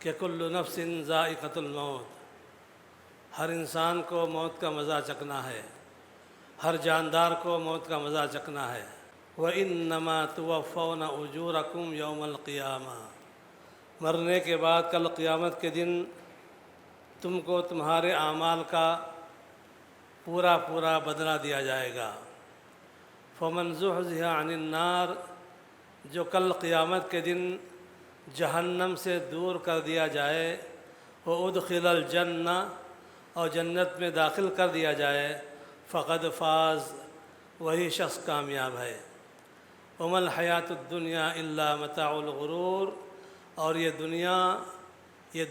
کہ کل نفس ذائقۃ الموت، ہر انسان کو موت کا مزہ چکھنا ہے، ہر جاندار کو موت کا مزہ چکھنا ہے۔ وَإِنَّمَا تُوَفَّوْنَ أُجُورَكُمْ يَوْمَ الْقِيَامَةِ، مرنے کے بعد کل قیامت کے دن تم کو تمہارے اعمال کا پورا بدلہ دیا جائے گا۔ فَمَنْ زُحْزِحَ عَنِ النَّارِ، جو کل قیامت کے دن جہنم سے دور کر دیا جائے، وَأُدْخِلَ الْجَنَّةَ، اور جنت میں داخل کر دیا جائے، فقد فاز، وہی شخص کامیاب ہے۔ وَمَا الْحَيَاةُ الدُّنْيَا إِلَّا مَتَاعُ الْغُرُورِ، اور یہ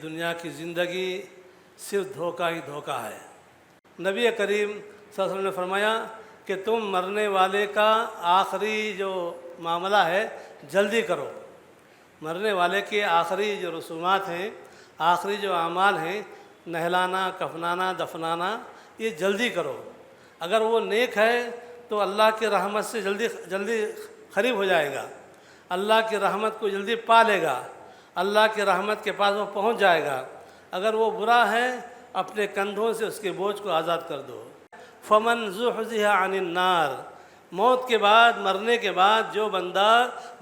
دنیا کی زندگی صرف دھوکہ ہی دھوکہ ہے۔ نبی کریم صلی اللہ علیہ وسلم نے فرمایا کہ تم مرنے والے کا آخری جو معاملہ ہے جلدی کرو، مرنے والے کے آخری جو رسومات ہیں، آخری جو اعمال ہیں، نہلانا، کفنانا، دفنانا، یہ جلدی کرو۔ اگر وہ نیک ہے تو اللہ کی رحمت سے جلدی قریب ہو جائے گا، اللہ کی رحمت کو جلدی پا لے گا، اللہ کی رحمت کے پاس وہ پہنچ جائے گا۔ اگر وہ برا ہے اپنے کندھوں سے اس کے بوجھ کو آزاد کر دو۔ فمن زحزح عن النار، موت کے بعد، مرنے کے بعد جو بندہ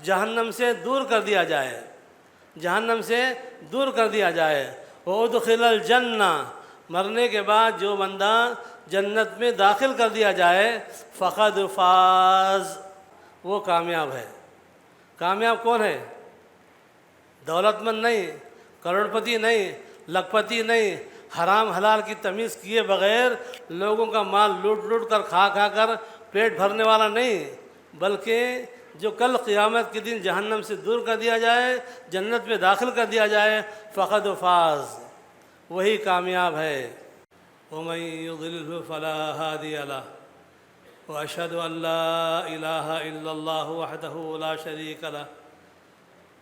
جہنم سے دور کر دیا جائے، جہنم سے دور کر دیا جائے، وَأُدْخِلَ الْجَنَّةَ، مرنے کے بعد جو بندہ جنت میں داخل کر دیا جائے، فقد فاز، وہ کامیاب ہے۔ کامیاب کون ہے؟ دولت مند نہیں، کروڑ پتی نہیں، لاکھ پتی نہیں، حرام حلال کی تمیز کیے بغیر لوگوں کا مال لوٹ کر کھا کر پیٹ بھرنے والا نہیں، بلکہ جو کل قیامت کے دن جہنم سے دور کر دیا جائے، جنت میں داخل کر دیا جائے، فقد فاز، وہی کامیاب ہے۔ وَمَن يُضْلِلْهُ فَلَا هَادِيَ لَهُ وَأَشْهَدُ أَن لَّا إِلَٰهَ إِلَّا اللَّهُ وَحْدَهُ لَا شَرِيكَ لَهُ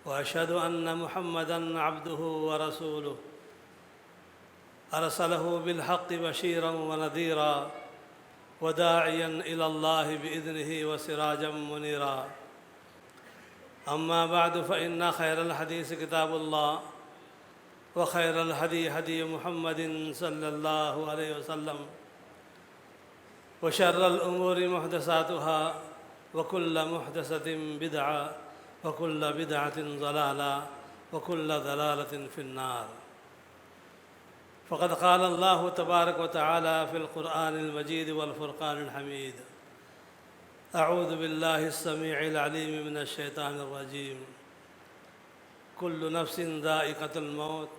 وَأَشْهَدُ أَنَّ مُحَمَّدًا عَبْدُهُ وَرَسُولُهُ أَرْسَلَهُ بِالْحَقِّ بَشِيرًا وَنَذِيرًا وَدَاعِيًا إِلَى اللَّهِ بِإِذْنِهِ وَسِرَاجًا مُنِيرًا۔ أما بعد فإن خير الحديث كتاب الله وخير الهدي هدي محمد صلى الله عليه وسلم وشر الأمور محدثاتها وكل محدثة بدعة وكل بدعة ضلالة وكل ضلالة في النار۔ فقد قال الله تبارك وتعالى في القرآن المجيد والفرقان الحميد: اعوذ باللہ السمیع العلیم من الشیطان الرجیم، کل نفس ذائقۃ الموت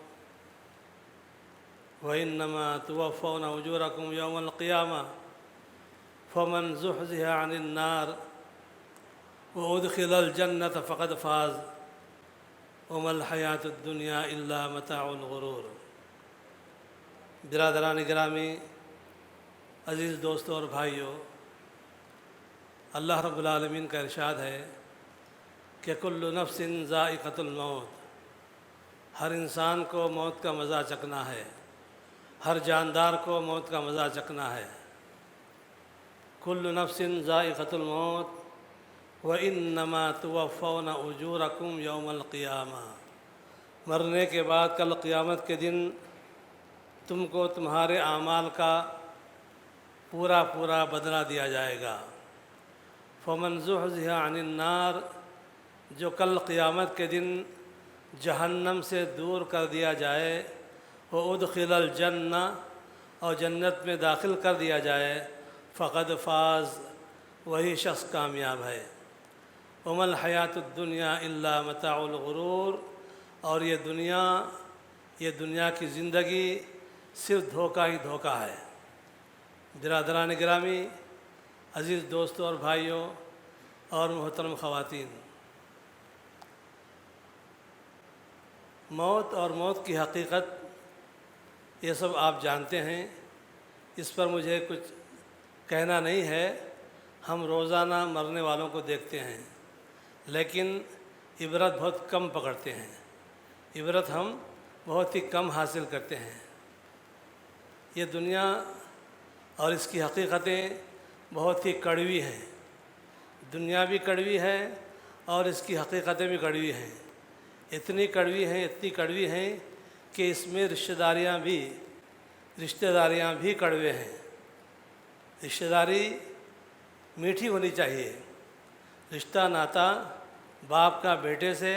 وإنما توفون أجوركم يوم القيامة فمن زحزح عن النار وأدخل الجنة فقد فاز وما الحیاة الدنیا إلا متاع الغرور۔ برادران گرامی، عزیز دوستوں اور بھائیوں، اللہ رب العالمین کا ارشاد ہے کہ کل نفس ذائقۃ الموت، ہر انسان کو موت کا مزہ چکھنا ہے، ہر جاندار کو موت کا مزہ چکھنا ہے۔ کل نفس ذائقۃ الموت وإنما توفون أجوركم یوم القیامہ، مرنے کے بعد کل قیامت کے دن تم کو تمہارے اعمال کا پورا بدلہ دیا جائے گا۔ فمن زحزح عن النار، جو کل قیامت کے دن جہنم سے دور کر دیا جائے، وَأُدْخِلَ الْجَنَّةَ، اور جنت میں داخل کر دیا جائے، فقد فاز، وہی شخص کامیاب ہے۔ وَمَا الْحَيَاةُ الدُّنْيَا إِلَّا مَتَاعُ الْغُرُورِ، اور یہ دنیا کی زندگی صرف دھوکہ ہی دھوکہ ہے۔ برادران گرامی، عزیز دوستوں اور بھائیوں اور محترم خواتین، موت اور موت کی حقیقت یہ سب آپ جانتے ہیں، اس پر مجھے کچھ کہنا نہیں ہے۔ ہم روزانہ مرنے والوں کو دیکھتے ہیں، لیکن عبرت بہت کم پکڑتے ہیں، عبرت ہم بہت ہی کم حاصل کرتے ہیں۔ یہ دنیا اور اس کی حقیقتیں بہت ہی کڑوی ہیں، دنیا بھی کڑوی ہے اور اس کی حقیقتیں بھی کڑوی ہیں۔ اتنی کڑوی ہیں کہ اس میں رشتہ داریاں بھی کڑوے ہیں۔ رشتہ داری میٹھی ہونی چاہیے۔ رشتہ ناتا باپ کا بیٹے سے،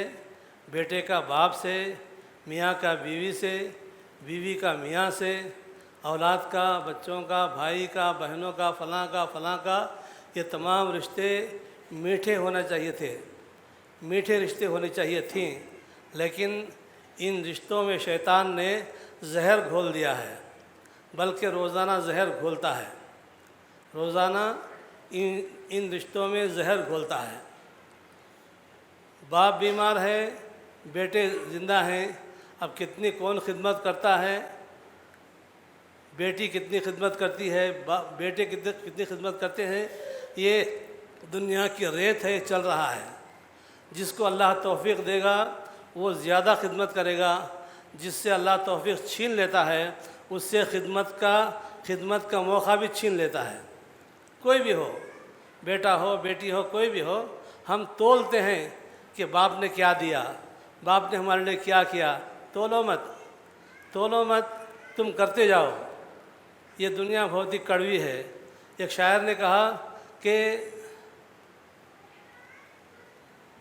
بیٹے کا باپ سے، میاں کا بیوی سے، بیوی کا میاں سے، اولاد کا، بچوں کا، بھائی کا، بہنوں کا، فلاں کا، یہ تمام رشتے میٹھے ہونا چاہیے تھے، میٹھے رشتے ہونے چاہیے تھیں، لیکن ان رشتوں میں شیطان نے زہر گھول دیا ہے، بلکہ روزانہ زہر گھولتا ہے، روزانہ ان رشتوں میں زہر گھولتا ہے۔ باپ بیمار ہے، بیٹے زندہ ہیں، اب کون خدمت کرتا ہے؟ بیٹی کتنی خدمت کرتی ہے، بیٹے کتنی خدمت کرتے ہیں؟ یہ دنیا کی ریت ہے، چل رہا ہے۔ جس کو اللہ توفیق دے گا وہ زیادہ خدمت کرے گا، جس سے اللہ توفیق چھین لیتا ہے اس سے خدمت کا موقع بھی چھین لیتا ہے۔ کوئی بھی ہو، بیٹا ہو، بیٹی ہو، کوئی بھی ہو، ہم تولتے ہیں کہ باپ نے کیا دیا، باپ نے ہمارے لیے کیا کیا۔ تولو مت، تم کرتے جاؤ۔ یہ دنیا بہت ہی کڑوی ہے۔ ایک شاعر نے کہا کہ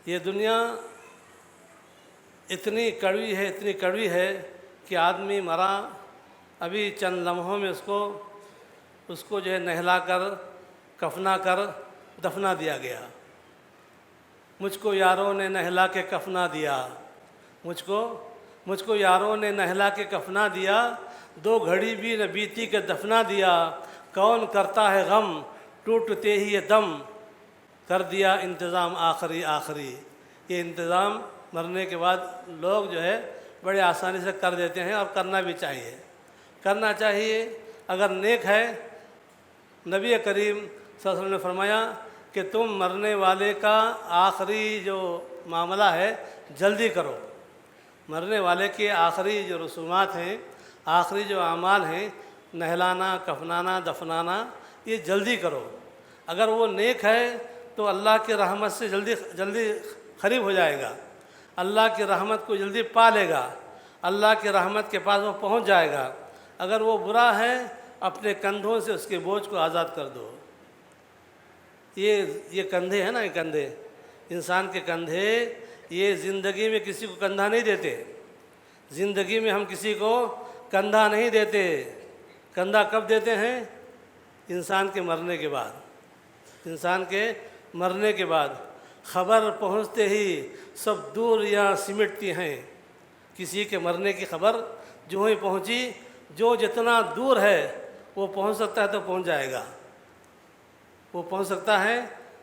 یہ دنیا اتنی کڑوی ہے کہ آدمی مرا، ابھی چند لمحوں میں اس کو جو ہے نہلا کر، کفنا کر دفنا دیا گیا۔ مجھ کو یاروں نے نہلا کے کفنا دیا، مجھ کو یاروں نے نہلا کے کفنا دیا، 2 گھڑی بھی نہ بیتی کے دفنا دیا، کون کرتا ہے غم ٹوٹتے ہی یہ دم، کر دیا انتظام آخری۔ یہ انتظام مرنے کے بعد لوگ جو ہے بڑے آسانی سے کر دیتے ہیں، اور کرنا بھی چاہیے۔ اگر نیک ہے، نبی کریم صلی اللہ علیہ وسلم نے فرمایا کہ تم مرنے والے کا آخری جو معاملہ ہے جلدی کرو، مرنے والے کے آخری جو رسومات ہیں، آخری جو اعمال ہیں، نہلانا، کفنانا، دفنانا، یہ جلدی کرو۔ اگر وہ نیک ہے تو اللہ کی رحمت سے جلدی قریب ہو جائے گا، اللہ کی رحمت کو جلدی پا لے گا، اللہ کی رحمت کے پاس وہ پہنچ جائے گا۔ اگر وہ برا ہے، اپنے کندھوں سے اس کے بوجھ کو آزاد کر دو۔ یہ کندھے ہیں نا، یہ کندھے، انسان کے کندھے، یہ زندگی میں کسی کو کندھا نہیں دیتے۔ زندگی میں ہم کسی کو کندھا نہیں دیتے۔ کندھا کب دیتے ہیں؟ انسان کے مرنے کے بعد خبر پہنچتے ہی سب دور یہاں سمٹتی ہیں۔ کسی کے مرنے کی خبر جو ہی پہنچی، جو جتنا دور ہے وہ پہنچ سکتا ہے تو پہنچ جائے گا، وہ پہنچ سکتا ہے۔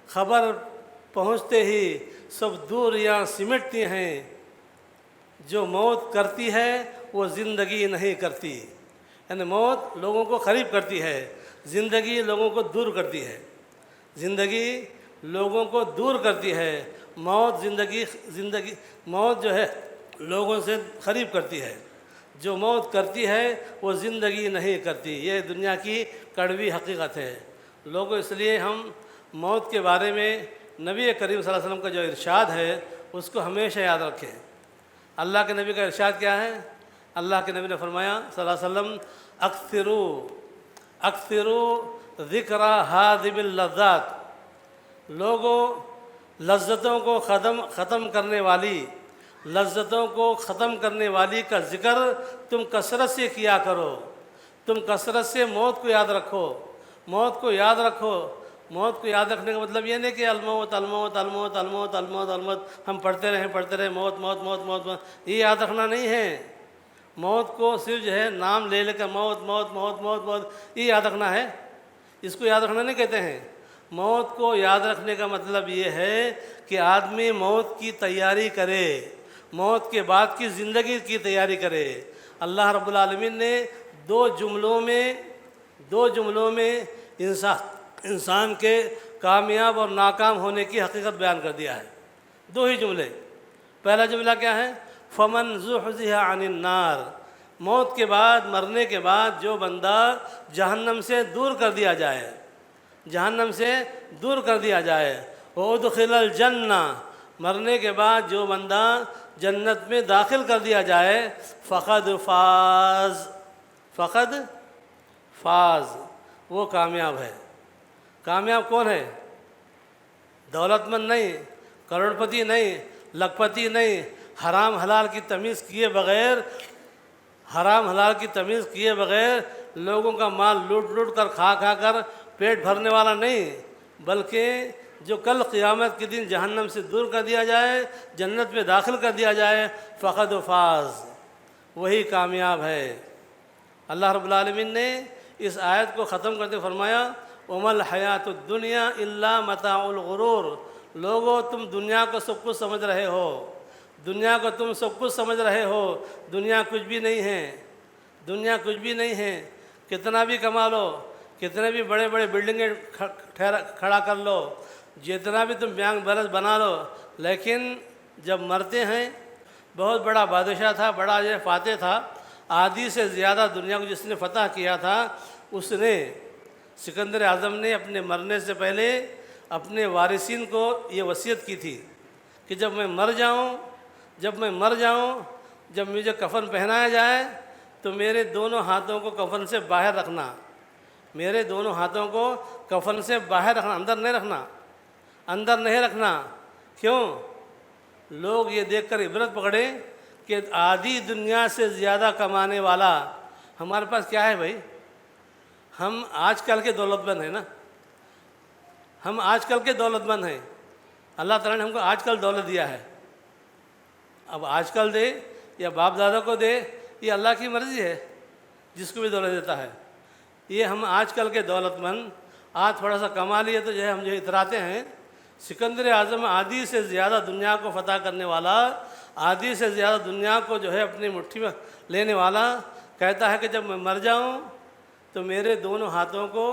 خبر پہنچتے ہی سب دور یہاں سمٹتی ہیں، جو موت کرتی ہے وہ زندگی نہیں کرتی۔ یعنی موت لوگوں کو قریب کرتی ہے، زندگی لوگوں کو دور کرتی ہے۔ زندگی لوگوں کو دور کرتی ہے، موت جو ہے لوگوں سے قریب کرتی ہے۔ جو موت کرتی ہے وہ زندگی نہیں کرتی۔ یہ دنیا کی کڑوی حقیقت ہے۔ لوگوں، اس لیے ہم موت کے بارے میں نبی کریم صلی اللہ علیہ وسلم کا جو ارشاد ہے اس کو ہمیشہ یاد رکھیں۔ اللہ کے نبی کا ارشاد کیا ہے؟ اللہ کے نبی نے فرمایا صلی اللہ علیہ وسلم، اکثروا ذکر ہادم اللذات، لوگوں لذتوں کو ختم کرنے والی کا ذکر تم کثرت سے کیا کرو۔ تم کثرت سے موت کو یاد رکھو، موت کو یاد رکھنے کا مطلب یہ نہیں کہ الموت الموت الموت الموت الموت الموت ہم پڑھتے رہیں موت موت موت موت موت، یہ یاد رکھنا نہیں ہے۔ موت کو صرف جو ہے نام لے کر موت موت موت موت موت یہ یاد رکھنا ہے، اس کو یاد رکھنا نہیں کہتے ہیں۔ موت کو یاد رکھنے کا مطلب یہ ہے کہ آدمی موت کی تیاری کرے، موت کے بعد کی زندگی کی تیاری کرے۔ اللہ رب العالمین نے دو جملوں میں انسان کے کامیاب اور ناکام ہونے کی حقیقت بیان کر دیا ہے۔ 2 ہی جملے۔ پہلا جملہ کیا ہے؟ فمن زحزح عن النار، موت کے بعد، مرنے کے بعد جو بندہ جہنم سے دور کر دیا جائے، وَأُدْخِلَ الْجَنَّةَ، مرنے کے بعد جو بندہ جنت میں داخل کر دیا جائے فقد فاز، فقد فاز، وہ کامیاب ہے۔ کامیاب کون ہے؟ دولت مند نہیں، کروڑ پتی نہیں، لکھ پتی نہیں، حرام حلال کی تمیز کیے بغیر، حرام حلال کی تمیز کیے بغیر لوگوں کا مال لوٹ لوٹ کر کھا کھا کر پیٹ بھرنے والا نہیں، بلکہ جو کل قیامت کے دن جہنم سے دور کر دیا جائے، جنت میں داخل کر دیا جائے، فقد فاز، وہی کامیاب ہے۔ اللہ رب العالمین نے اس آیت کو ختم کرتے فرمایا وَمَا الْحَيَاةُ الدُّنْيَا إِلَّا مَتَاعُ الْغُرُورِ، لوگو تم دنیا کو سب کچھ سمجھ رہے ہو، دنیا کو تم سب کچھ سمجھ رہے ہو، دنیا کچھ بھی نہیں ہے، دنیا کچھ بھی نہیں ہے، کتنا بھی کما لو، کتنے بھی بڑے بڑے بلڈنگیں کھڑا کر لو، جتنا بھی تم بینک بیلنس بنا لو، لیکن جب مرتے ہیں، بہت بڑا بادشاہ تھا، بڑا یہ فاتح تھا، آدھی سے زیادہ دنیا کو جس نے فتح کیا تھا، اس نے سکندر اعظم نے اپنے مرنے سے پہلے اپنے وارثین کو یہ وصیت کی تھی کہ جب میں مر جاؤں، جب مجھے کفن پہنایا جائے تو میرے دونوں ہاتھوں کو کفن سے باہر رکھنا، میرے دونوں ہاتھوں کو کفن سے باہر رکھنا، اندر نہیں رکھنا۔ کیوں؟ لوگ یہ دیکھ کر عبرت پکڑیں کہ آدھی دنیا سے زیادہ کمانے والا ہمارے پاس کیا ہے بھائی؟ ہم آج کل کے دولت مند ہیں نا، ہم آج کل کے دولت مند ہیں، اللہ تعالیٰ نے ہم کو آج کل دولت دیا ہے، اب آج کل دے یا باپ دادا کو دے یہ اللہ کی مرضی ہے، جس کو بھی دولت دیتا ہے۔ یہ ہم آج کل کے دولت مند آج تھوڑا سا کما لیے تو جو ہے ہم جو اتراتے ہیں۔ سکندر اعظم آدھی سے زیادہ دنیا کو فتح کرنے والا، آدھی سے زیادہ دنیا کو جو ہے اپنی مٹھی میں لینے والا کہتا ہے کہ جب میں مر جاؤں تو میرے دونوں ہاتھوں کو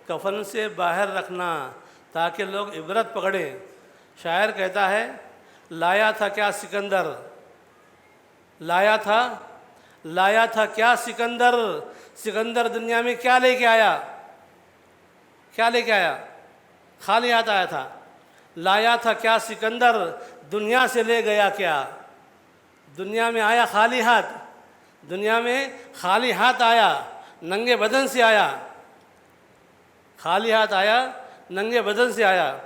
کفن سے باہر رکھنا تاکہ لوگ عبرت پکڑیں۔ شاعر کہتا ہے لایا تھا کیا سکندر، لایا تھا کیا سکندر، سکندر دنیا میں کیا لے کے آیا، خالی ہاتھ آیا تھا۔ لایا تھا کیا سکندر، دنیا سے لے گیا کیا، دنیا میں آیا خالی ہاتھ، دنیا میں خالی ہاتھ آیا، ننگے بدن سے آیا، خالی ہاتھ آیا، ننگے بدن سے آیا۔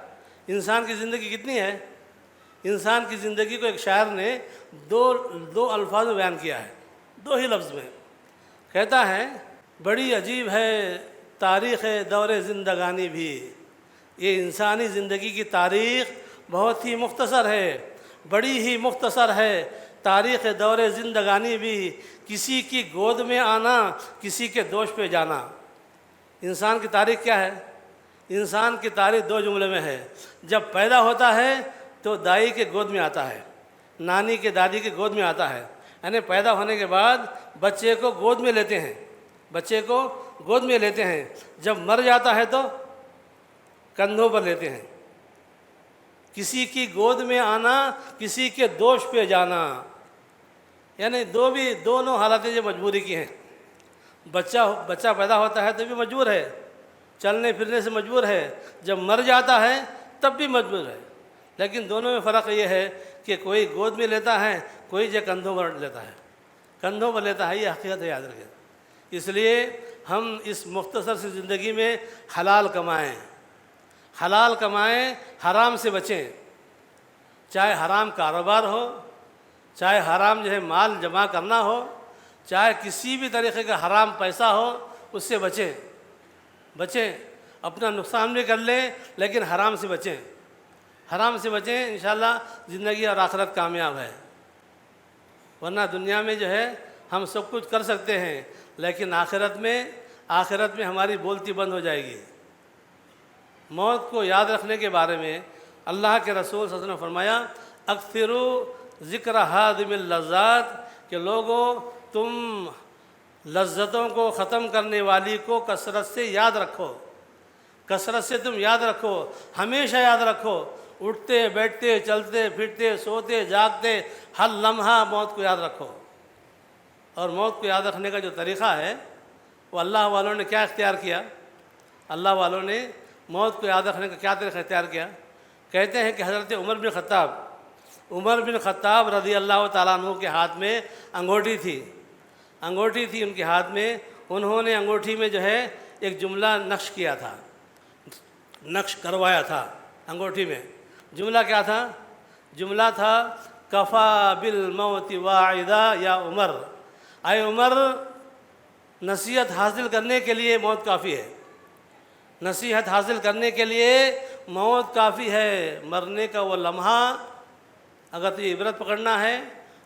انسان کی زندگی کتنی ہے؟ انسان کی زندگی کو ایک شاعر نے دو الفاظ میں بیان کیا ہے، دو ہی لفظ میں۔ کہتا ہے بڑی عجیب ہے تاریخ دور زندگانی بھی، یہ انسانی زندگی کی تاریخ بہت ہی مختصر ہے، بڑی ہی مختصر ہے تاریخ دور زندگانی بھی، کسی کی گود میں آنا، کسی کے دوش پہ جانا۔ انسان کی تاریخ کیا ہے؟ انسان کی تاریخ دو جملے میں ہے۔ جب پیدا ہوتا ہے تو دائی کے گود میں آتا ہے، نانی کے دادی کے گود میں آتا ہے، یعنی پیدا ہونے کے بعد بچے کو گود میں لیتے ہیں، جب مر جاتا ہے تو کندھوں پر لیتے ہیں۔ کسی کی گود میں آنا، کسی کے دوش پہ جانا، یعنی دونوں حالتیں جو مجبوری کی ہیں۔ بچہ پیدا ہوتا ہے تو بھی مجبور ہے، چلنے پھرنے سے مجبور ہے، جب مر جاتا ہے تب بھی مجبور ہے، لیکن دونوں میں فرق یہ ہے کہ کوئی گود میں لیتا ہے، کوئی جو کندھوں پر لیتا ہے، یہ حقیقت ہے، یاد رکھیں۔ اس لیے ہم اس مختصر سی زندگی میں حلال کمائیں، حرام سے بچیں، چاہے حرام کاروبار ہو، چاہے حرام جو ہے مال جمع کرنا ہو، چاہے کسی بھی طریقے کا حرام پیسہ ہو، اس سے بچیں، اپنا نقصان بھی کر لیں لیکن حرام سے بچیں، انشاءاللہ زندگی اور آخرت کامیاب ہے۔ ورنہ دنیا میں جو ہے ہم سب کچھ کر سکتے ہیں، لیکن آخرت میں ہماری بولتی بند ہو جائے گی۔ موت کو یاد رکھنے کے بارے میں اللہ کے رسول صلی اللہ علیہ وسلم نے فرمایا اکثروا ذکر ہادم اللذات، کہ لوگوں تم لذتوں کو ختم کرنے والی کو کثرت سے یاد رکھو، کثرت سے تم یاد رکھو، ہمیشہ یاد رکھو، اٹھتے بیٹھتے چلتے پھرتے سوتے جاگتے ہر لمحہ موت کو یاد رکھو۔ اور موت کو یاد رکھنے کا جو طریقہ ہے وہ اللہ والوں نے کیا اختیار کیا؟ اللہ والوں نے موت کو یاد رکھنے کا کیا طریقہ اختیار کیا؟ کہتے ہیں کہ حضرت عمر بن خطاب عمر بن خطاب رضی اللہ تعالیٰ عنہ کے ہاتھ میں انگوٹھی تھی، ان کے ہاتھ میں. انہوں نے انگوٹھی میں جو ہے ایک جملہ نقش کیا تھا، نقش کروایا تھا انگوٹھی میں. جملہ کیا تھا؟ جملہ تھا کفا بالموت واعدہ یا عمر. اے عمر، نصیحت حاصل کرنے کے لیے موت کافی ہے، نصیحت حاصل کرنے کے لیے موت کافی ہے. مرنے کا وہ لمحہ اگر تو یہ عبرت پکڑنا ہے،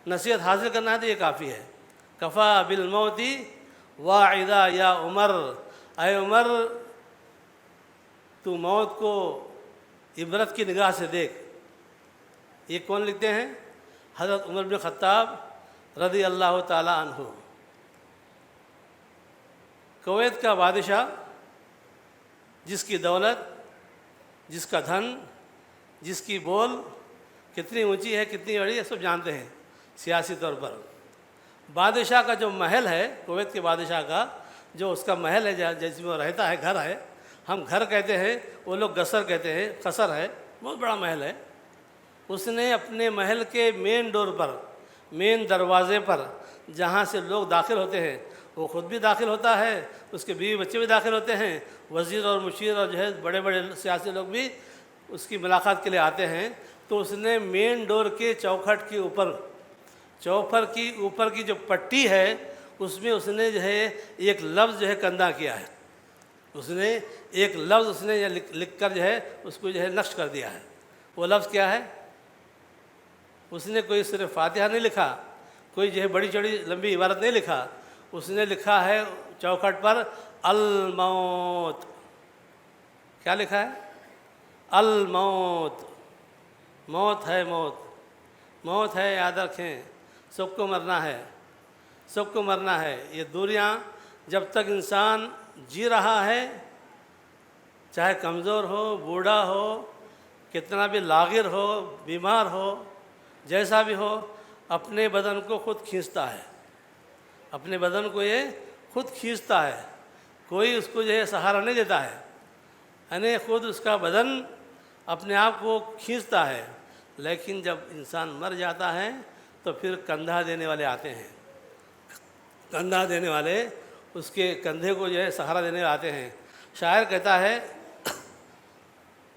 نصیحت حاصل کرنا ہے تو یہ کافی ہے. کفا بالموت واعدہ یا عمر. اے عمر، تو موت کو عبرت کی نگاہ سے دیکھ. یہ کون لکھتے ہیں؟ حضرت عمر بن خطاب رضی اللہ تعالیٰ عنہ. کویت کا بادشاہ، جس کی دولت، جس کا دھن، جس کی بول کتنی اونچی ہے، کتنی بڑی ہے، سب جانتے ہیں سیاسی طور پر. بادشاہ کا جو محل ہے، کویت کے بادشاہ کا جو اس کا محل ہے جس میں وہ رہتا ہے، گھر ہے، ہم گھر کہتے ہیں، وہ لوگ گسر کہتے ہیں، قصر ہے، بہت بڑا محل ہے. اس نے اپنے محل کے مین ڈور پر، مین دروازے پر جہاں سے لوگ داخل ہوتے ہیں، وہ خود بھی داخل ہوتا ہے، اس کے بیوی بچے بھی داخل ہوتے ہیں، وزیر اور مشیر اور جو ہے بڑے بڑے سیاسی لوگ بھی اس کی ملاقات کے لیے آتے ہیں. تو اس نے مین ڈور کے چوکھٹ کے اوپر، چوکھٹ کی اوپر کی جو پٹی ہے، اس میں اس نے جو ہے ایک لفظ جو ہے کندہ کیا ہے. اس نے ایک لفظ اس نے لکھ کر جو ہے اس کو جو ہے نقش کر دیا ہے. وہ لفظ کیا ہے؟ اس نے کوئی صرف فاتحہ نہیں لکھا، کوئی جو ہے بڑی چوڑی لمبی عبارت نہیں لکھا. اس نے لکھا ہے چوکھٹ پر الموت. کیا لکھا ہے؟ الموت. موت ہے، موت، موت ہے، یاد رکھیں، سب کو مرنا ہے، سب کو مرنا ہے. یہ دوریاں جب تک انسان جی رہا ہے، چاہے کمزور ہو، بوڑھا ہو، کتنا بھی لاغر ہو، بیمار ہو، جیسا بھی ہو، اپنے بدن کو خود کھینچتا ہے، اپنے بدن کو یہ خود کھینچتا ہے. کوئی اس کو جو ہے سہارا نہیں دیتا ہے، یعنی خود اس کا بدن اپنے آپ کو کھینچتا ہے. لیکن جب انسان مر جاتا ہے تو پھر کندھا دینے والے آتے ہیں، کندھا دینے والے اس کے کندھے کو جو ہے سہارا دینے آتے ہیں. شاعر کہتا ہے،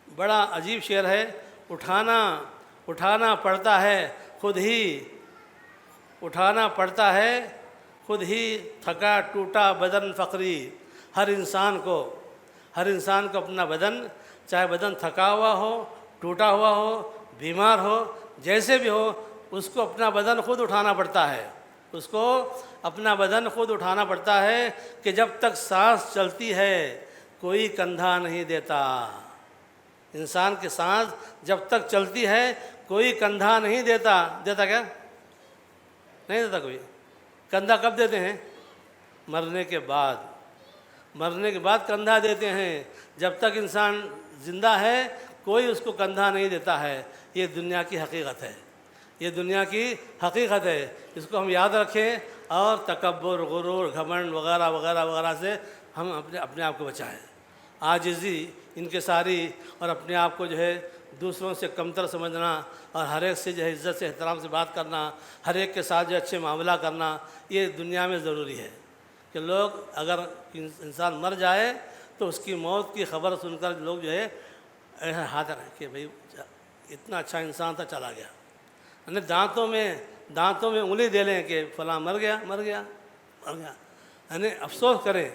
بڑا عجیب شعر ہے، اٹھانا پڑتا ہے خود ہی، اٹھانا پڑتا ہے خود ہی، تھکا ٹوٹا بدن فقری. ہر انسان کو اپنا بدن، چاہے بدن تھکا ہوا ہو، ٹوٹا ہوا ہو، بیمار ہو، جیسے بھی ہو، اس کو اپنا بدن خود اٹھانا پڑتا ہے. اس کو اپنا بدن خود اٹھانا پڑتا ہے کہ جب تک سانس چلتی ہے کوئی کندھا نہیں دیتا. انسان کی سانس جب تک چلتی ہے کوئی کندھا نہیں دیتا. دیتا کیا؟ نہیں دیتا کوئی. کندھا کب دیتے ہیں؟ مرنے کے بعد. مرنے کے بعد کندھا دیتے ہیں. جب تک انسان زندہ ہے کوئی اس کو کندھا نہیں دیتا ہے. یہ دنیا کی حقیقت ہے، یہ دنیا کی حقیقت ہے. اس کو ہم یاد رکھیں اور تکبر، غرور، گھمنڈ وغیرہ وغیرہ وغیرہ سے ہم اپنے آپ کو بچائیں. عاجزی، انکساری، اور اپنے آپ کو جو ہے دوسروں سے کمتر سمجھنا، اور ہر ایک سے جو ہے عزت سے، احترام سے بات کرنا، ہر ایک کے ساتھ جو اچھے معاملہ کرنا، یہ دنیا میں ضروری ہے. کہ لوگ، اگر انسان مر جائے تو اس کی موت کی خبر سن کر لوگ جو ہے ہاتھ رکھیں کہ بھئی اتنا اچھا انسان تھا، چلا گیا. یعنی دانتوں میں انگلی دے لیں کہ فلاں مر گیا. یعنی افسوس کریں،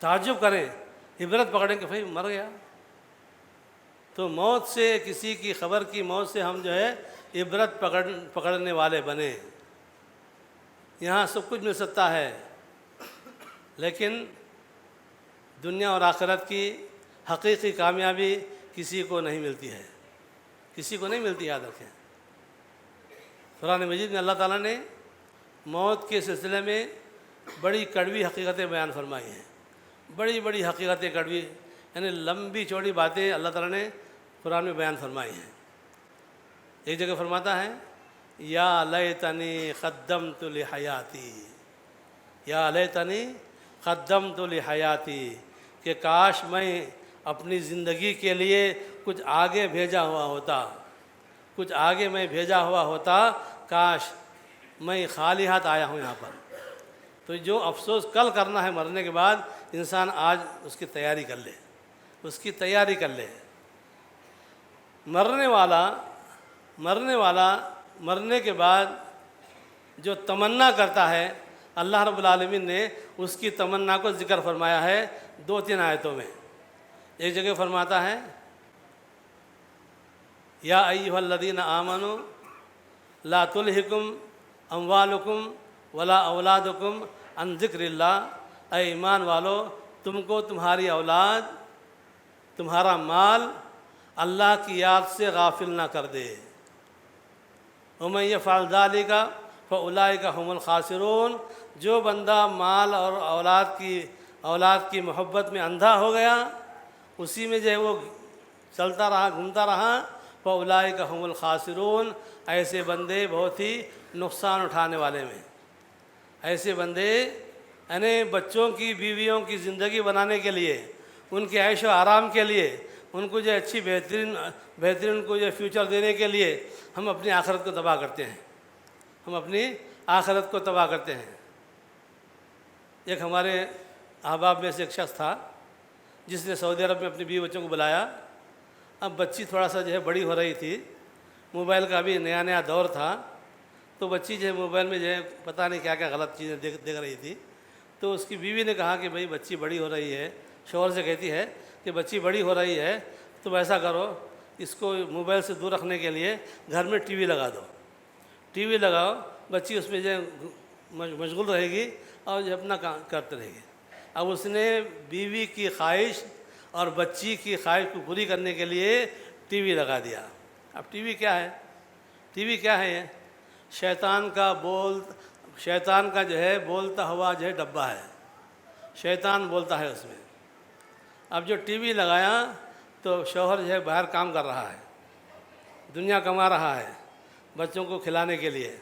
تعجب کریں، عبرت پکڑیں کہ بھئی مر گیا. تو موت سے، کسی کی خبر کی موت سے ہم جو ہے عبرت پکڑنے والے بنے. یہاں سب کچھ مل سکتا ہے، لیکن دنیا اور آخرت کی حقیقی کامیابی کسی کو نہیں ملتی ہے، کسی کو نہیں ملتی. یاد رکھیں، قرآن مجید میں اللہ تعالیٰ نے موت کے سلسلے میں بڑی کڑوی حقیقتیں بیان فرمائی ہیں. بڑی بڑی حقیقتیں کڑوی، یعنی لمبی چوڑی باتیں اللہ تعالیٰ نے قرآن میں بیان فرمائی ہیں. ایک جگہ فرماتا ہے، یا لیتنی قدمت لحیاتی، یا لیتنی قدمت لحیاتی، کہ کاش میں اپنی زندگی کے لیے کچھ آگے بھیجا ہوا ہوتا، کچھ آگے میں بھیجا ہوا ہوتا، کاش میں خالی ہاتھ آیا ہوں یہاں پر۔ تو جو افسوس کل کرنا ہے مرنے کے بعد، انسان آج اس کی تیاری کر لے، اس کی تیاری کر لے۔ مرنے والا مرنے کے بعد جو تمنا کرتا ہے، اللہ رب العالمین نے اس کی تمنا کو ذکر فرمایا ہے 2-3 آیتوں میں۔ ایک جگہ فرماتا ہے یا ایھا الذین آمنوا لا تلہکم اموالکم ولا اولادکم عن ذکر اللہ، اے ایمان والو تم کو تمہاری اولاد، تمہارا مال اللہ کی یاد سے غافل نہ کر دے۔ ومن یفعل ذلک فاولئک هم الخاسرون، جو بندہ مال اور اولاد کی محبت میں اندھا ہو گیا، اسی میں جو ہے وہ چلتا رہا، گھومتا رہا، فاولئک هم الخاسرون، ایسے بندے بہت ہی نقصان اٹھانے والے میں۔ ایسے بندے یعنی بچوں کی، بیویوں کی زندگی بنانے کے لیے، ان کے عیش و آرام کے لیے، ان کو جو اچھی بہترین کو جو فیوچر دینے کے لیے ہم اپنی آخرت کو تباہ کرتے ہیں، ہم اپنی آخرت کو تباہ کرتے ہیں۔ ایک ہمارے احباب میں سے ایک شخص تھا جس نے سعودی عرب میں اپنی بیوی بچوں کو بلایا۔ اب بچی تھوڑا سا جو ہے بڑی ہو رہی تھی، موبائل کا بھی نیا دور تھا، تو بچی جو ہے موبائل میں جو ہے پتہ نہیں کیا کیا غلط چیزیں دیکھ رہی تھی۔ تو اس کی بیوی نے کہا کہ بھئی بچی بڑی ہو رہی ہے، شوہر سے کہتی ہے کہ بچی بڑی ہو رہی ہے، تم ایسا کرو، اس کو موبائل سے دور رکھنے کے لیے گھر میں ٹی وی لگا دو، ٹی وی لگاؤ، بچی اس میں جو ہے مشغول رہے گی اور جو اپنا کام کرتے رہے گی۔ اب اس نے بیوی کی خواہش اور بچی کی خواہش کو پوری کرنے کے لیے ٹی وی لگا دیا۔ اب ٹی وی کیا ہے؟ ٹی وی کیا ہے؟ یہ شیطان کا جو ہے بولتا ہوا جو ہے ڈبہ ہے، شیطان بولتا ہے اس میں۔ اب جو ٹی وی لگایا تو شوہر جو ہے باہر کام کر رہا ہے، دنیا کما رہا ہے بچوں کو کھلانے کے لیے،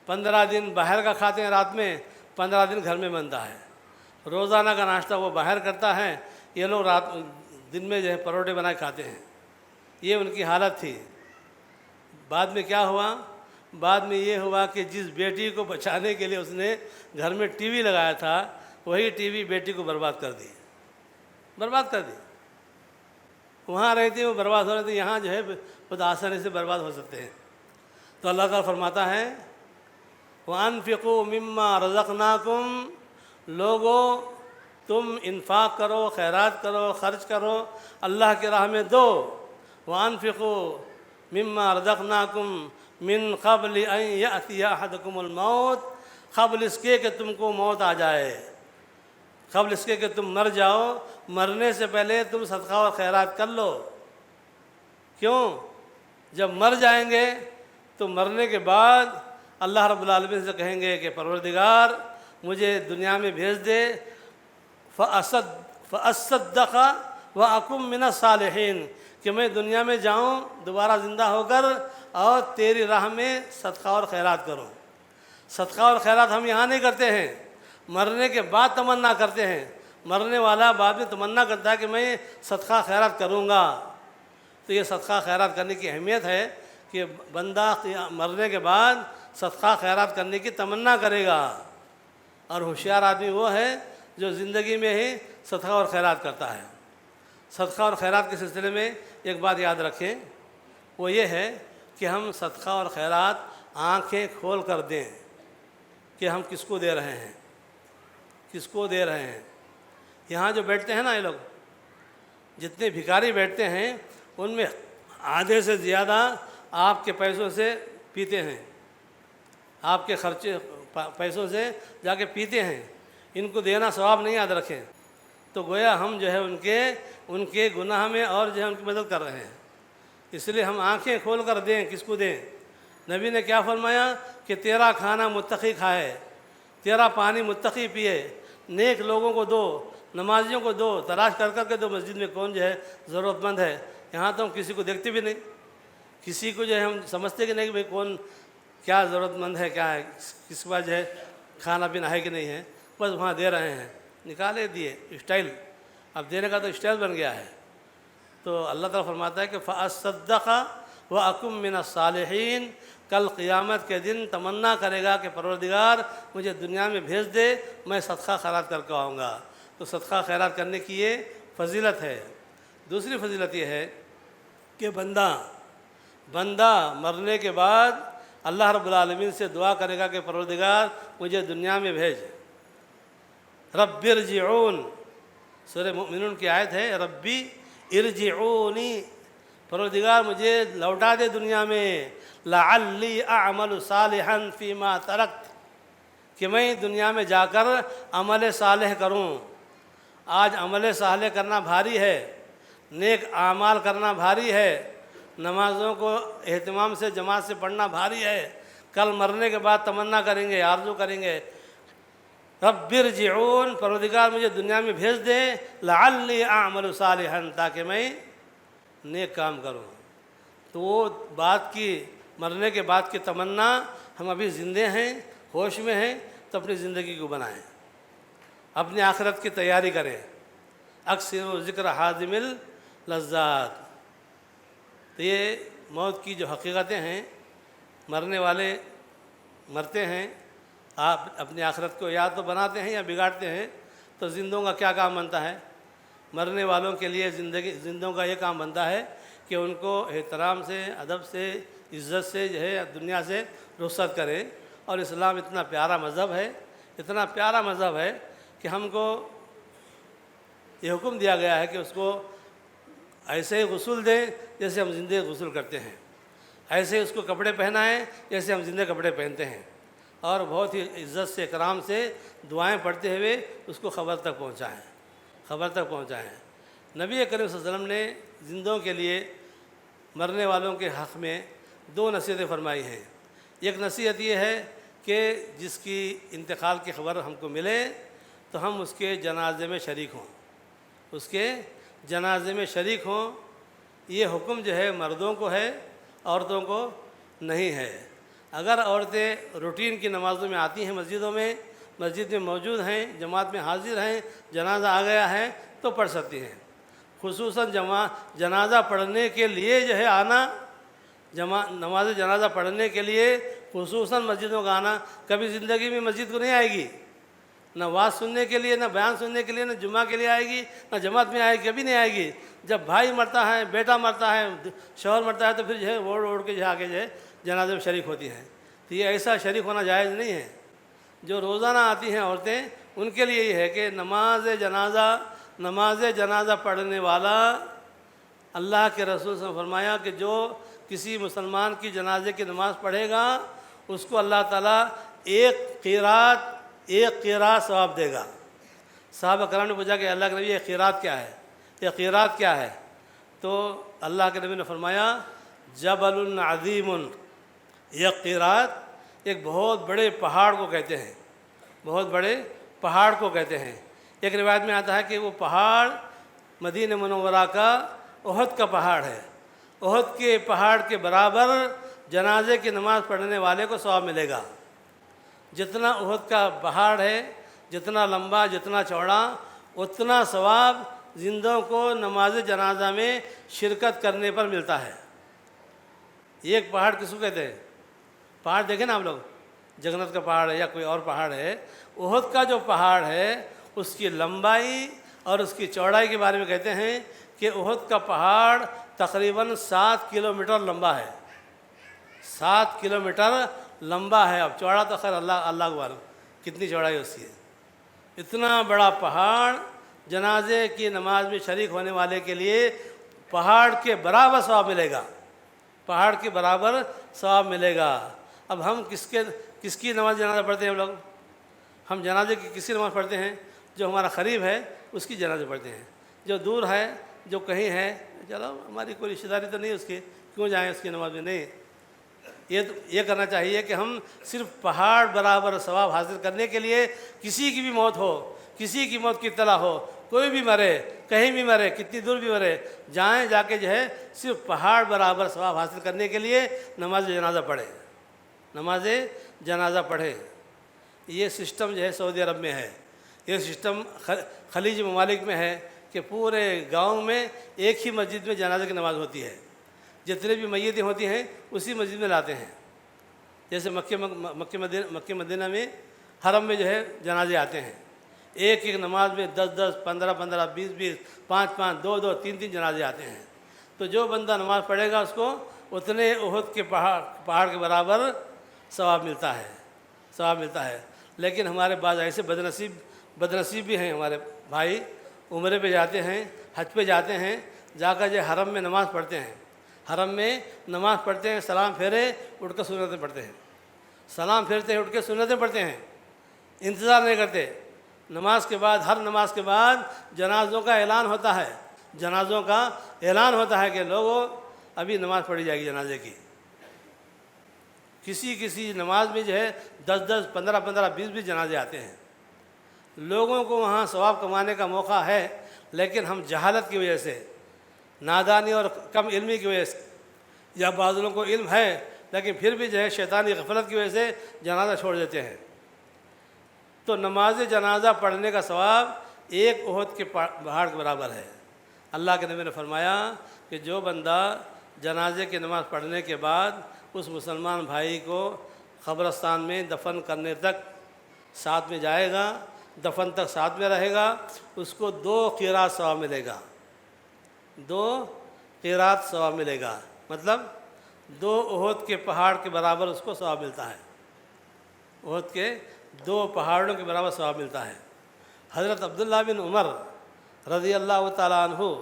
15 دن باہر کا کھاتے ہیں رات میں، 15 دن گھر میں بنتا ہے، روزانہ کا ناشتہ وہ باہر کرتا ہے، یہ لوگ دن میں جو ہے پروٹھے بنا کے کھاتے ہیں۔ یہ ان کی حالت تھی۔ بعد میں کیا ہوا؟ بعد میں یہ ہوا کہ جس بیٹی کو بچانے کے لیے اس نے گھر میں ٹی وی لگایا تھا، وہی ٹی وی بیٹی کو برباد کر دی، وہاں رہتی وہ برباد ہو رہے تھے، یہاں جو ہے بہت آسانی سے برباد ہو سکتے ہیں۔ تو اللہ تعالیٰ فرماتا ہے وَأَنفِقُوا مِمَّا رَزَقْنَاكُمْ، لوگوں تم انفاق کرو، خیرات کرو، خرچ کرو، اللہ کی راہ میں دو۔ وَأَنفِقُوا مِمَّا رَزَقْنَاكُمْ مِن قَبْلِ أَن يَأْتِيَ أَحَدَكُمُ الْمَوْتُ، قبل اس کے کہ تم کو موت آ جائے، قبل اس کے کہ تم مر جاؤ، مرنے سے پہلے تم صدقہ اور خیرات کر لو۔ کیوں؟ جب مر جائیں گے تو مرنے کے بعد اللہ رب العالمین سے کہیں گے کہ پروردگار مجھے دنیا میں بھیج دے، فَأَصَّدَّقَ وَأَكُن مِّنَ الصَّالِحِينَ، کہ میں دنیا میں جاؤں دوبارہ زندہ ہو کر اور تیری راہ میں صدقہ اور خیرات کروں۔ صدقہ اور خیرات ہم یہاں نہیں کرتے ہیں، مرنے کے بعد تمنا کرتے ہیں۔ مرنے والا بعد میں تمنا کرتا ہے کہ میں صدقہ خیرات کروں گا۔ تو یہ صدقہ خیرات کرنے کی اہمیت ہے کہ بندہ مرنے کے بعد صدقہ خیرات کرنے کی تمنا کرے گا، اور ہوشیار آدمی وہ ہے جو زندگی میں ہی صدقہ اور خیرات کرتا ہے۔ صدقہ اور خیرات کے سلسلے میں ایک بات یاد رکھیں، وہ یہ ہے کہ ہم صدقہ اور خیرات آنکھیں کھول کر دیں کہ ہم کس کو دے رہے ہیں، کس کو دے رہے ہیں۔ یہاں جو بیٹھتے ہیں نا، یہ لوگ جتنے بھکاری بیٹھتے ہیں ان میں آدھے سے زیادہ آپ کے پیسوں سے پیتے ہیں، آپ کے خرچے پیسوں سے جا کے پیتے ہیں۔ ان کو دینا ثواب نہیں، یاد رکھیں۔ تو گویا ہم جو ہے ان کے گناہ میں اور جو ہے ان کی مدد کر رہے ہیں۔ اس لیے ہم آنکھیں کھول کر دیں، کس کو دیں۔ نبی نے کیا فرمایا کہ تیرا کھانا متقی کھائے، تیرا پانی متقی پیے، نیک لوگوں کو دو، نمازیوں کو دو، تلاش کر کر کے دو مسجد میں کون جو ہے ضرورت مند ہے۔ یہاں تو ہم کسی کو دیکھتے بھی نہیں، کسی کو جو ہے ہم سمجھتے کہ نہیں کہ بھئی کون کیا ضرورت مند ہے، کیا ہے، کس کے پاس جو ہے کھانا پینا ہے کہ نہیں ہے، بس وہاں دے رہے ہیں، نکالے دیے، اسٹائل۔ اب دینے کا تو اسٹائل بن گیا ہے۔ تو اللہ تعالیٰ فرماتا ہے کہ فَأَصَّدَّقَ وَأَكُن مِّنَ الصَّالِحِينَ، کل قیامت کے دن تمنا کرے گا کہ پروردگار مجھے دنیا میں بھیج دے، میں صدقہ خیرات کر کے آؤں گا۔ تو صدقہ خیرات کرنے کی یہ فضیلت ہے۔ دوسری فضیلت یہ ہے کہ بندہ مرنے کے بعد اللہ رب العالمین سے دعا کرے گا کہ پروردگار مجھے دنیا میں بھیج۔ رب ارجعون، سورہ مؤمنون کی آیت ہے، ربی ارجعونی، پروردگار مجھے لوٹا دے دنیا میں، لعلی اعمل صالحا فیما ترکت، کہ میں دنیا میں جا کر عمل صالح کروں۔ آج عمل صالح کرنا بھاری ہے، نیک اعمال کرنا بھاری ہے، نمازوں کو اہتمام سے جماعت سے پڑھنا بھاری ہے۔ کل مرنے کے بعد تمنا کریں گے، آرزو کریں گے، رب ارجعون، پروردگار مجھے دنیا میں بھیج دے، لعلی اعمل صالحا، تاکہ میں نیک کام کروں۔ تو وہ بات کی، مرنے کے بعد کی تمنا، ہم ابھی زندے ہیں، ہوش میں ہیں، تو اپنی زندگی کو بنائیں، اپنی آخرت کی تیاری کریں۔ اکثر ذکر حازم اللذات، تو یہ موت کی جو حقیقتیں ہیں، مرنے والے مرتے ہیں، آپ اپنی آخرت کو یا تو بناتے ہیں یا بگاڑتے ہیں۔ تو زندوں کا کیا کام بنتا ہے؟ مرنے والوں کے لیے زندوں کا یہ کام بنتا ہے کہ ان کو احترام سے، ادب سے، عزت سے جو ہے دنیا سے رخصت کریں۔ اور اسلام اتنا پیارا مذہب ہے، اتنا پیارا مذہب ہے کہ ہم کو یہ حکم دیا گیا ہے کہ اس کو ایسے ہی غسل دیں جیسے ہم زندے غسل کرتے ہیں، ایسے ہی اس کو کپڑے پہنائیں جیسے ہم زندے کپڑے پہنتے ہیں، اور بہت ہی عزت سے، اکرام سے دعائیں پڑھتے ہوئے اس کو قبر تک پہنچائیں۔ نبی کریم صلی اللہ علیہ وسلم نے زندوں کے لیے، مرنے والوں کے حق میں 2 نصیحتیں فرمائی ہیں۔ ایک نصیحت یہ ہے کہ جس کی انتقال کی خبر ہم کو ملے تو ہم اس کے جنازے میں شریک ہوں۔ یہ حکم جو ہے مردوں کو ہے، عورتوں کو نہیں ہے۔ اگر عورتیں روٹین کی نمازوں میں آتی ہیں، مسجد میں موجود ہیں، جماعت میں حاضر ہیں، جنازہ آ گیا ہے تو پڑھ سکتی ہیں۔ خصوصاً جنازہ پڑھنے کے لیے جو ہے آنا، نماز جنازہ پڑھنے کے لیے خصوصاً مسجدوں کا آنا، کبھی زندگی میں مسجد کو نہیں آئے گی، نہ واز سننے کے لیے، نہ بیان سننے کے لیے، نہ جمعہ کے لیے آئے گی، نہ جماعت میں آئے گی، کبھی نہیں آئے گی۔ جب بھائی مرتا ہے، بیٹا مرتا ہے، شوہر مرتا ہے، تو پھر جو ہے اوڑھ کے جو آگے جو ہے جنازے میں شریک ہوتی ہیں۔ تو یہ ایسا شریک ہونا جائز نہیں ہے۔ جو روزانہ آتی ہیں عورتیں، ان کے لیے یہ ہے کہ نماز جنازہ پڑھنے والا، اللہ کے رسول صلی اللہ علیہ وسلم نے فرمایا کہ جو کسی مسلمان کی جنازے کی نماز پڑھے گا، اس کو اللہ تعالیٰ ایک قیرات ثواب دے گا۔ صحابہ کرام نے پوچھا کہ اللہ کے نبی یہ قیرات کیا ہے؟ تو اللہ کے نبی نے فرمایا جبل عظیم، یہ قیرات ایک بہت بڑے پہاڑ کو کہتے ہیں۔ ایک روایت میں آتا ہے کہ وہ پہاڑ مدینہ منورہ کا احد کا پہاڑ ہے۔ احد کے پہاڑ کے برابر جنازے کی نماز پڑھنے والے کو ثواب ملے گا۔ جتنا احد کا پہاڑ ہے، جتنا لمبا، جتنا چوڑا، اتنا ثواب زندوں کو نماز جنازہ میں شرکت کرنے پر ملتا ہے۔ ایک پہاڑ کس کو کہتے ہیں؟ پہاڑ دیکھیں نا آپ لوگ، جگنت کا پہاڑ ہے یا کوئی اور پہاڑ ہے، احد کا جو پہاڑ ہے اس کی لمبائی اور اس کی چوڑائی کے بارے میں کہتے ہیں کہ احد کا پہاڑ تقریباً 7 کلومیٹر لمبا ہے۔ 7 کلومیٹر لمبا ہے۔ اب چوڑا تو خیر اللہ کو معلوم کتنی چوڑائی اس کی ہے۔ اتنا بڑا پہاڑ جنازے کی نماز میں شریک ہونے والے کے لیے پہاڑ کے برابر ثواب ملے گا۔ اب ہم کس کی نماز جنازہ پڑھتے ہیں؟ ہم جنازے کی کس کی نماز پڑھتے ہیں؟ جو ہمارا قریب ہے اس کی جنازہ پڑھتے ہیں۔ جو دور ہے، جو کہیں ہے، چلو ہماری کوئی رشتہ داری تو نہیں اس کی، کیوں جائیں اس کی نماز میں؟ نہیں، یہ کرنا چاہیے کہ ہم صرف پہاڑ برابر ثواب حاصل کرنے کے لیے کسی کی بھی موت ہو، کسی کی موت کی اطلاع ہو، کوئی بھی مرے، کہیں بھی مرے، کتنی دور بھی مرے، جا کے جو ہے صرف پہاڑ برابر ثواب حاصل کرنے کے لیے نماز جنازہ پڑھے۔ یہ سسٹم جو ہے سعودی عرب میں ہے، یہ سسٹم خلیج ممالک میں ہے کہ پورے گاؤں میں ایک ہی مسجد میں جنازے کی نماز ہوتی ہے۔ جتنے بھی میتیں ہوتی ہیں اسی مسجد میں لاتے ہیں۔ جیسے مکہ مدینہ میں حرم میں جو ہے جنازے آتے ہیں، ایک ایک نماز میں 10 15 15 20 20 5 5 2 2 3 3 جنازے آتے ہیں۔ تو جو بندہ نماز پڑھے گا اس کو اتنے احد کے پہاڑ کے برابر ثواب ملتا ہے۔ لیکن ہمارے بعض ایسے بدنصیب بھی ہیں، ہمارے بھائی عمرے پہ جاتے ہیں، حج پہ جاتے ہیں، جا کر جو حرم میں نماز پڑھتے ہیں، حرم میں نماز پڑھتے ہیں، سلام پھیرے اٹھ کر سنتیں پڑھتے ہیں، سلام پھیرتے ہیں اٹھ کے سنتیں پڑھتے ہیں، انتظار نہیں کرتے۔ نماز کے بعد، ہر نماز کے بعد جنازوں کا اعلان ہوتا ہے کہ لوگوں ابھی نماز پڑھی جائے گی جنازے کی۔ کسی نماز میں جو ہے 10 15 15 20 20 جنازے آتے ہیں۔ لوگوں کو وہاں ثواب کمانے کا موقع ہے، لیکن ہم جہالت کی وجہ سے، نادانی اور کم علمی کی وجہ سے، یا بعض لوگوں کو علم ہے لیکن پھر بھی جو ہے شیطانی غفلت کی وجہ سے جنازہ چھوڑ دیتے ہیں۔ تو نماز جنازہ پڑھنے کا ثواب ایک احد کے پہاڑ کے برابر ہے۔ اللہ کے نبی نے فرمایا کہ جو بندہ جنازے کی نماز پڑھنے کے بعد اس مسلمان بھائی کو قبرستان میں دفن کرنے تک ساتھ میں جائے گا، دفن تک ساتھ میں رہے گا، اس کو 2 قیراط ثواب ملے گا، 2 قیراط ثواب ملے گا، مطلب 2 احد کے پہاڑ کے برابر اس کو ثواب ملتا ہے، احد کے 2 پہاڑوں کے برابر ثواب ملتا ہے۔ حضرت عبداللہ بن عمر رضی اللہ تعالیٰ عنہ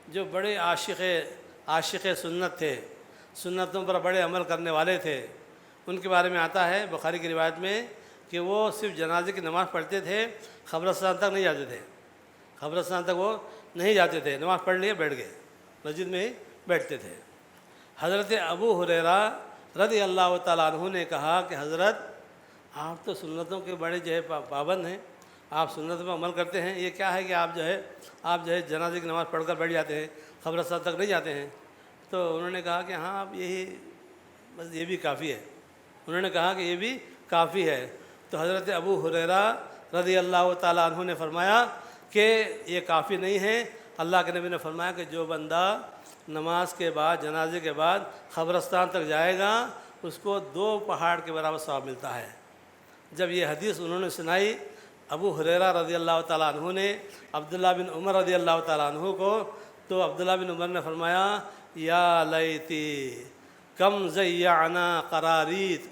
جو بڑے عاشق سنت تھے، سنتوں پر بڑے عمل کرنے والے تھے، ان کے بارے میں آتا ہے بخاری کی روایت میں کہ وہ صرف جنازے کی نماز پڑھتے تھے، قبرستان تک نہیں جاتے تھے، قبرستان تک وہ نہیں جاتے تھے، نماز پڑھ لیے بیٹھ گئے، مسجد میں ہی بیٹھتے تھے۔ حضرت ابو ہریرہ رضی اللہ تعالیٰ عنہ نے کہا کہ حضرت آپ تو سنتوں کے بڑے جو ہے پابند ہیں، آپ سنت پر عمل کرتے ہیں، یہ کیا ہے کہ آپ جو ہے جنازے کی نماز پڑھ کر بیٹھ جاتے ہیں، قبرستان تک نہیں جاتے ہیں؟ تو انہوں نے کہا کہ ہاں اب بس یہ بھی کافی ہے، انہوں نے کہا کہ یہ بھی کافی ہے۔ تو حضرت ابو ہریرہ رضی اللہ تعالیٰ عنہ نے فرمایا کہ یہ کافی نہیں ہے۔ اللہ کے نبی نے فرمایا کہ جو بندہ نماز کے بعد، جنازے کے بعد قبرستان تک جائے گا اس کو 2 پہاڑ کے برابر ثواب ملتا ہے۔ جب یہ حدیث انہوں نے سنائی ابو ہریرہ رضی اللہ تعالیٰ عنہ نے عبداللہ بن عمر رضی اللہ تعالیٰ عنہ کو، تو عبداللہ بن عمر نے فرمایا یا لیتی کم ضیعنا قراریط،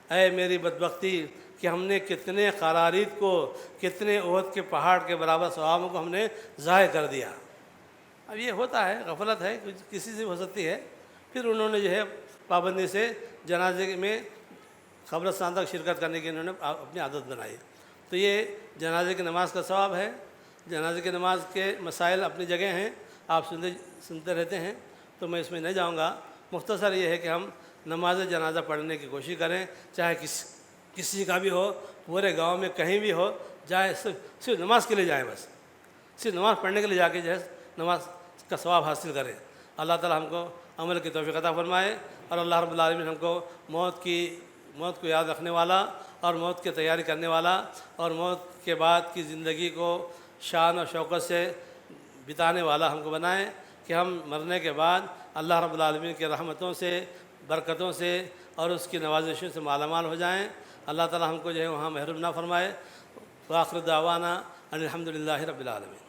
اے میری بدبختی کہ ہم نے کتنے قراریط کو، کتنے احد کے پہاڑ کے برابر ثوابوں کو ہم نے ضائع کر دیا۔ اب یہ ہوتا ہے، غفلت ہے، کسی سے ہو سکتی ہے۔ پھر انہوں نے جو ہے پابندی سے جنازے میں قبرستان تک شرکت کرنے کی انہوں نے اپنی عادت بنائی۔ تو یہ جنازے کی نماز کا ثواب ہے۔ جنازے کی نماز کے مسائل اپنی جگہ ہیں، آپ سنتے رہتے ہیں، تو میں اس میں نہیں جاؤں گا۔ مختصر یہ ہے کہ ہم نماز جنازہ پڑھنے کی کوشش کریں، چاہے کسی کا بھی ہو، پورے گاؤں میں کہیں بھی ہو، جائے صرف نماز کے لیے جائیں، بس صرف نماز پڑھنے کے لیے جا کے جو ہے نماز کا ثواب حاصل کریں۔ اللہ تعالیٰ ہم کو عمل کی توفیق عطا فرمائے، اور اللہ رب العالمین ہم کو موت کو یاد رکھنے والا اور موت کی تیاری کرنے والا اور موت کے بعد کی زندگی کو شان اور شوکت سے بتانے والا ہم کو بنائے، کہ ہم مرنے کے بعد اللہ رب العالمین کی رحمتوں سے، برکتوں سے اور اس کی نوازشوں سے مالا مال ہو جائیں۔ اللہ تعالیٰ ہم کو جو ہے وہاں محروم نہ فرمائے۔ وآخر دعوانا ان الحمد للہ رب العالمین۔